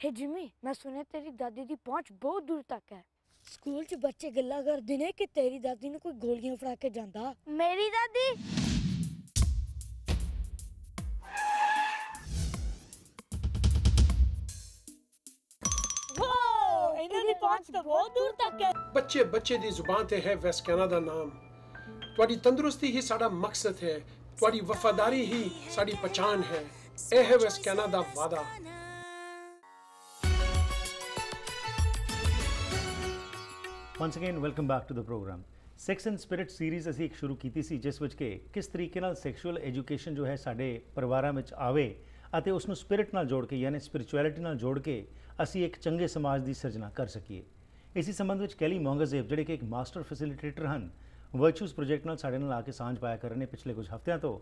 हे Jimmy, मैं सुने तेरी दादी दी पहुंच बहुत दूर तक है। स्कूल च बच्चे गल्ला करदे ने कि तेरी दादी ने कोई गोलियां फड़ा के जांदा। मेरी दादी इन्हां दी पहुंच तो बहुत दूर तक है। बच्चे बच्चे दी जुबान ते है वेस्ट कनाडा नाम। तुहाडी तंदुरुस्ती ही साडा मकसद है, तुहाडी वफादारी ही साडी पहचान है। ए है वेस्ट कनाडा वादा। Once again, welcome back to the program. Sex and Spirit series ਅਸੀਂ ਇੱਕ ਸ਼ੁਰੂ ਕੀਤੀ ਸੀ ਜਿਸ ਵਿੱਚ ਕਿ ਕਿਸ ਤਰੀਕੇ ਨਾਲ ਸੈਕਸ਼ੂਅਲ ਐਜੂਕੇਸ਼ਨ ਜੋ ਹੈ ਸਾਡੇ ਪਰਿਵਾਰਾਂ ਵਿੱਚ ਆਵੇ ਅਤੇ ਉਸ ਨੂੰ ਸਪਿਰਿਟ ਨਾਲ ਜੋੜ ਕੇ ਯਾਨੀ ਸਪਿਰਿਚੁਅਲਿਟੀ ਨਾਲ ਜੋੜ ਕੇ ਅਸੀਂ ਇੱਕ ਚੰਗੇ ਸਮਾਜ ਦੀ ਸਿਰਜਣਾ ਕਰ ਸਕੀਏ। ਇਸੇ ਸੰਬੰਧ ਵਿੱਚ ਕੈਲੀ ਮੌਂਗਾਜ਼ੇਬ ਜਿਹੜੇ ਕਿ ਇੱਕ ਮਾਸਟਰ ਫੈਸਿਲਿਟੇਟਰ ਹਨ, ਵਰਚੂਸ ਪ੍ਰੋਜੈਕਟ ਨਾਲ ਸਾਡੇ ਨਾਲ ਆ ਕੇ ਸਾਂਝ ਪਾਇਆ ਕਰ ਰਹੇ ਨੇ ਪਿਛਲੇ ਕੁਝ ਹਫ਼ਤਿਆਂ ਤੋਂ।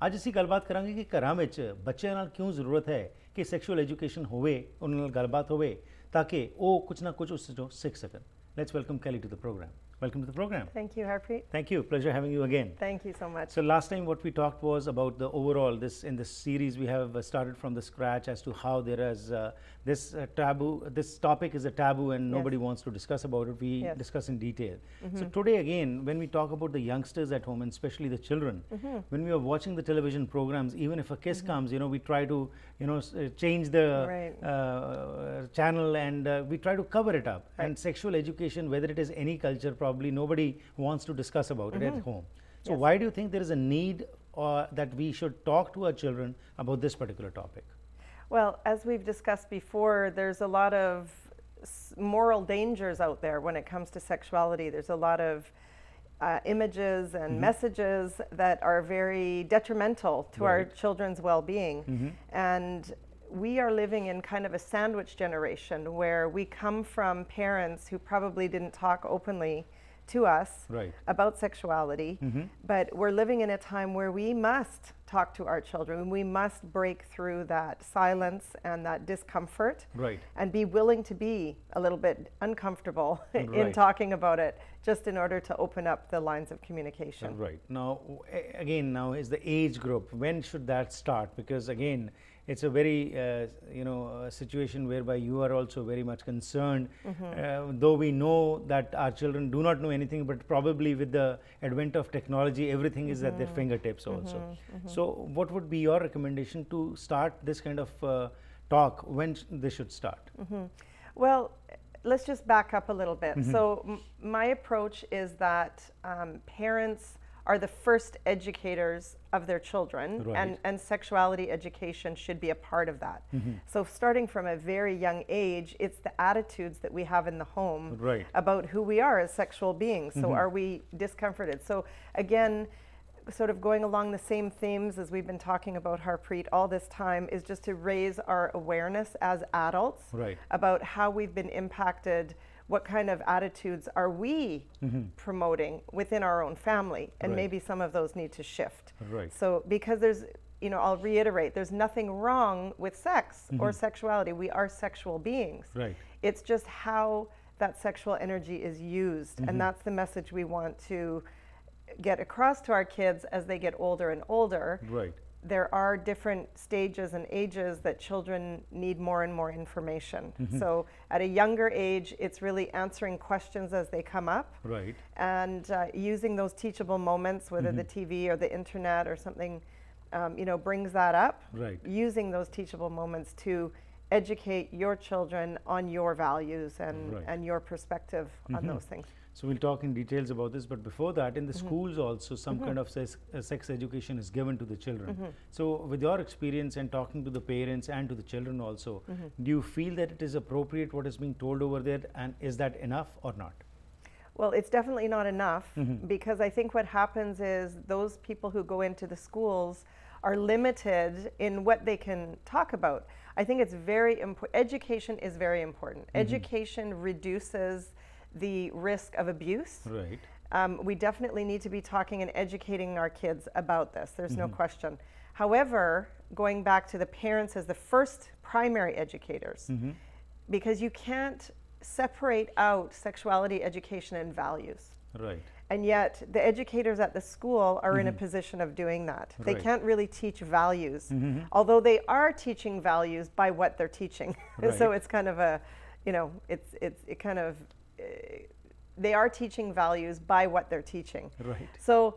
ਅੱਜ ਅਸੀਂ ਗੱਲਬਾਤ ਕਰਾਂਗੇ ਕਿ ਘਰਾਂ ਵਿੱਚ ਬੱਚਿਆਂ ਨਾਲ ਕਿਉਂ ਜ਼ਰੂਰਤ ਹੈ ਕਿ ਸੈਕਸ਼ੂਅਲ ਐਜੂਕੇਸ਼ਨ ਹੋਵੇ, ਉਹਨਾਂ ਨਾਲ ਗੱਲਬਾਤ ਹੋਵੇ ਤਾਂ ਕਿ ਉਹ ਕੁਝ ਨਾ ਕੁਝ ਉਸ ਤੋਂ ਸਿੱਖ ਸਕਣ। Let's welcome Kelly to the program. Welcome to the program. Thank you, Harpreet. Thank you. Pleasure having you again. Thank you so much. So last time what we talked was about the overall, in this series we have started from the scratch as to how there is this taboo, this topic is a taboo and nobody wants to discuss about it. We discuss in detail. So today again, when we talk about the youngsters at home and especially the children, when we are watching the television programs, even if a kiss comes, we try to, change the channel and we try to cover it up. And sexual education, whether it is any culture, probably nobody wants to discuss about it at home. So why do you think there is a need that we should talk to our children about this particular topic? Well, as we've discussed before, there's a lot of moral dangers out there when it comes to sexuality. There's a lot of images and messages that are very detrimental to our children's well-being. And we are living in kind of a sandwich generation where we come from parents who probably didn't talk openly to us about sexuality, but we're living in a time where we must talk to our children. We must break through that silence and that discomfort and be willing to be a little bit uncomfortable in talking about it, just in order to open up the lines of communication. Now again, now is the age group, when should that start? Because again, it's a very situation whereby you are also very much concerned, though we know that our children do not know anything, but probably with the advent of technology everything is at their fingertips also. So what would be your recommendation to start this kind of talk, when they should start? Well, let's just back up a little bit. So my approach is that parents are the first educators of their children, and sexuality education should be a part of that. So starting from a very young age, it's the attitudes that we have in the home about who we are as sexual beings. So are we discomforted? So again, sort of going along the same themes as we've been talking about, Harpreet, all this time, is just to raise our awareness as adults about how we've been impacted. What kind of attitudes are we promoting within our own family? And maybe some of those need to shift. So because there's, I'll reiterate, there's nothing wrong with sex or sexuality. We are sexual beings. It's just how that sexual energy is used. And that's the message we want to get across to our kids as they get older and older. There are different stages and ages that children need more and more information. So at a younger age, it's really answering questions as they come up, and using those teachable moments, whether the TV or the internet or something brings that up, using those teachable moments to educate your children on your values and your perspective on those things. So we'll talk in details about this, but before that, in the schools also some kind of sex education is given to the children. So with your experience and talking to the parents and to the children also, do you feel that it is appropriate what is being told over there, and is that enough or not? Well, it's definitely not enough, because I think what happens is those people who go into the schools are limited in what they can talk about. I think it's very important. Education is very important. Education reduces the risk of abuse. We definitely need to be talking and educating our kids about this. There's no question. However, going back to the parents as the first primary educators, because you can't separate out sexuality education and values. And yet the educators at the school are in a position of doing that. They can't really teach values, although they are teaching values by what they're teaching. So it's kind of a, you know, it kind of, they are teaching values by what they're teaching. Right. So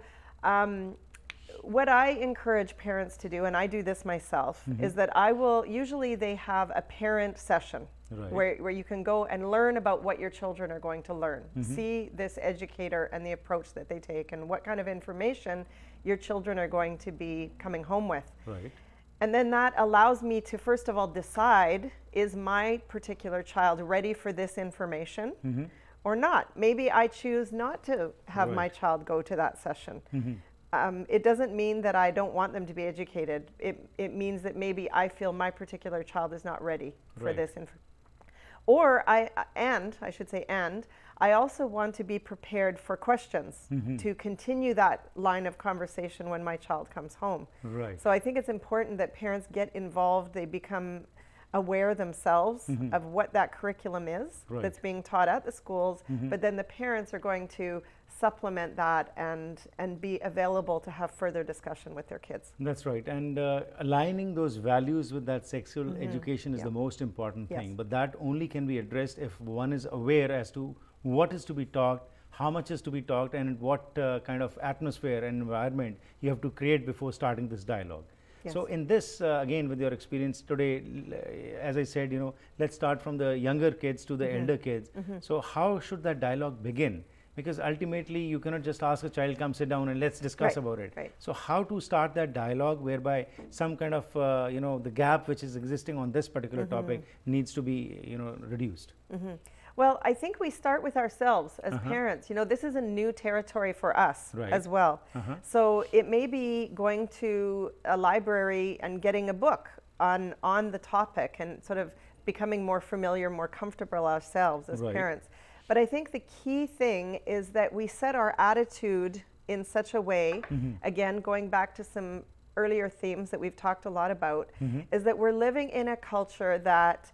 what I encourage parents to do, and I do this myself, is that I will, usually they have a parent session where you can go and learn about what your children are going to learn. See this educator and the approach that they take and what kind of information your children are going to be coming home with. Right. And then that allows me to, first of all, decide, is my particular child ready for this information or not? Maybe I choose not to have my child go to that session. It doesn't mean that I don't want them to be educated. It means that maybe I feel my particular child is not ready for this information. Or I also want to be prepared for questions to continue that line of conversation when my child comes home. Right. So I think it's important that parents get involved, they become aware themselves of what that curriculum is that's being taught at the schools, but then the parents are going to supplement that and be available to have further discussion with their kids. That's right. And aligning those values with that sexual education is the most important thing. But that only can be addressed if one is aware as to what is to be taught, how much is to be taught, and what kind of atmosphere and environment you have to create before starting this dialogue. So in this, again, with your experience today, as I said, you know, let's start from the younger kids to the elder kids. So how should that dialogue begin? Because ultimately you cannot just ask a child, come sit down and let's discuss about it. So how to start that dialogue whereby some kind of, you know, the gap which is existing on this particular topic needs to be, you know, reduced? Well, I think we start with ourselves as parents. You know, this is a new territory for us as well. So it may be going to a library and getting a book on the topic and sort of becoming more familiar, more comfortable ourselves as parents. But I think the key thing is that we set our attitude in such a way, again, going back to some earlier themes that we've talked a lot about, is that we're living in a culture that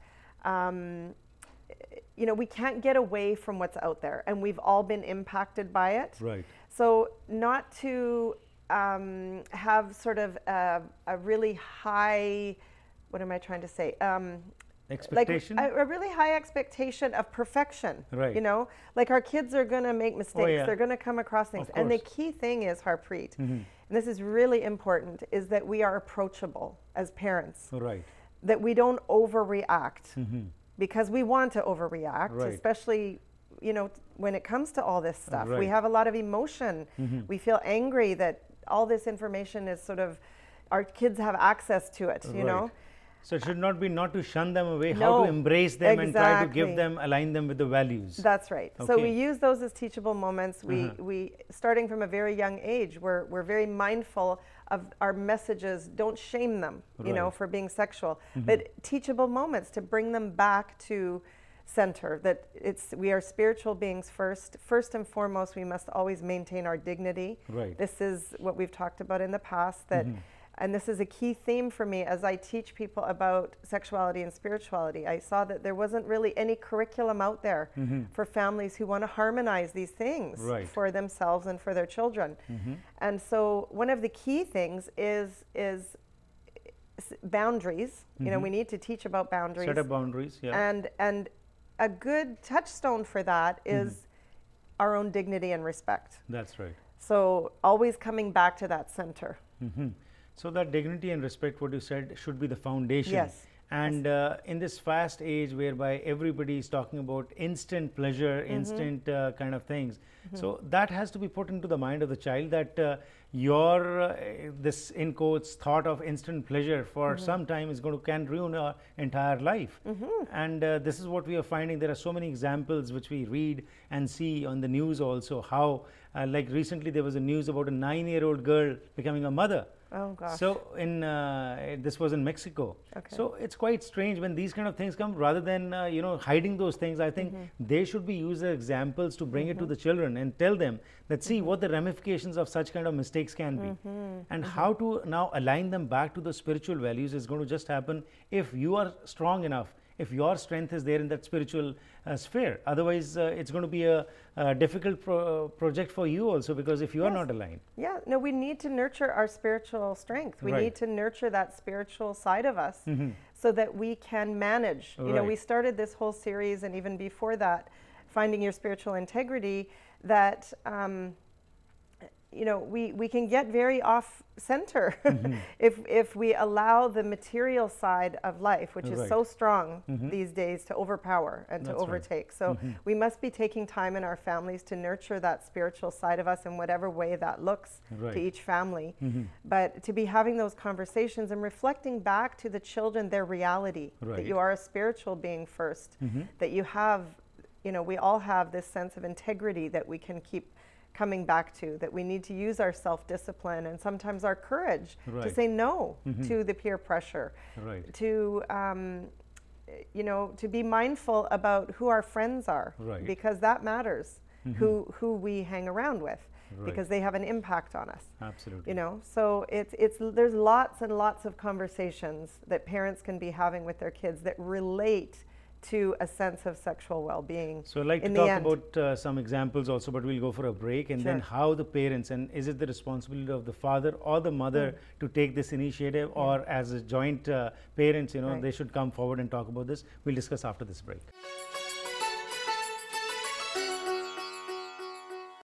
you know, we can't get away from what's out there, and we've all been impacted by it. Right. So not to have sort of a really high, what am I trying to say? Expectation? Like a really high expectation of perfection. Right. You know, like our kids are going to make mistakes. They're going to come across things. And the key thing is, Harpreet, and this is really important, is that we are approachable as parents. Right. That we don't overreact. Because we want to overreact, especially, you know, when it comes to all this stuff. We have a lot of emotion. We feel angry that all this information is sort of, our kids have access to it, you know. So it should not be not to shun them away, how to embrace them and try to give them, align them with the values. That's right. So we use those as teachable moments. We starting from a very young age, we're very mindful of our messages. Don't shame them, you know, for being sexual, but teachable moments to bring them back to center, that we are spiritual beings first and foremost. We must always maintain our dignity. This is what we've talked about in the past, that and this is a key theme for me as I teach people about sexuality and spirituality. I saw that there wasn't really any curriculum out there for families who want to harmonize these things for themselves and for their children. And so one of the key things is boundaries. You know, we need to teach about boundaries. Set up boundaries, And a good touchstone for that is our own dignity and respect. That's right. So always coming back to that center. So that dignity and respect, what you said, should be the foundation. Yes. And in this fast age whereby everybody is talking about instant pleasure, instant kind of things, so that has to be put into the mind of the child that your this in quotes thought of instant pleasure for some time is going to can ruin our entire life. And this is what we are finding. There are so many examples which we read and see on the news also, how like recently there was a news about a 9-year-old girl becoming a mother. Oh gosh. So in this was in Mexico. So it's quite strange when these kind of things come. Rather than you know, hiding those things, I think they should be used as examples to bring it to the children and tell them that see what the ramifications of such kind of mistakes can be, and how to now align them back to the spiritual values is going to just happen if you are strong enough if your strength is there in that spiritual sphere. Otherwise, it's going to be a difficult project for you also, because if you are not aligned. Yeah, no, we need to nurture our spiritual strength. We need to nurture that spiritual side of us so that we can manage. You know, we started this whole series, and even before that, finding your spiritual integrity, that you know, we can get very off center if we allow the material side of life, which is so strong these days, to overpower and to overtake. So we must be taking time in our families to nurture that spiritual side of us in whatever way that looks to each family. But to be having those conversations and reflecting back to the children their reality, that you are a spiritual being first, that you have, you know, we all have this sense of integrity that we can keep coming back to, that we need to use our self-discipline and sometimes our courage to say no to the peer pressure, to you know, to be mindful about who our friends are, because that matters, who we hang around with, because they have an impact on us. Absolutely. You know, so there's lots and lots of conversations that parents can be having with their kids that relate to a sense of sexual well-being. So I'd like to talk about some examples also, but we'll go for a break, and then how the parents, and is it the responsibility of the father or the mother to take this initiative, or as a joint parents, you know, they should come forward and talk about this. We'll discuss after this break.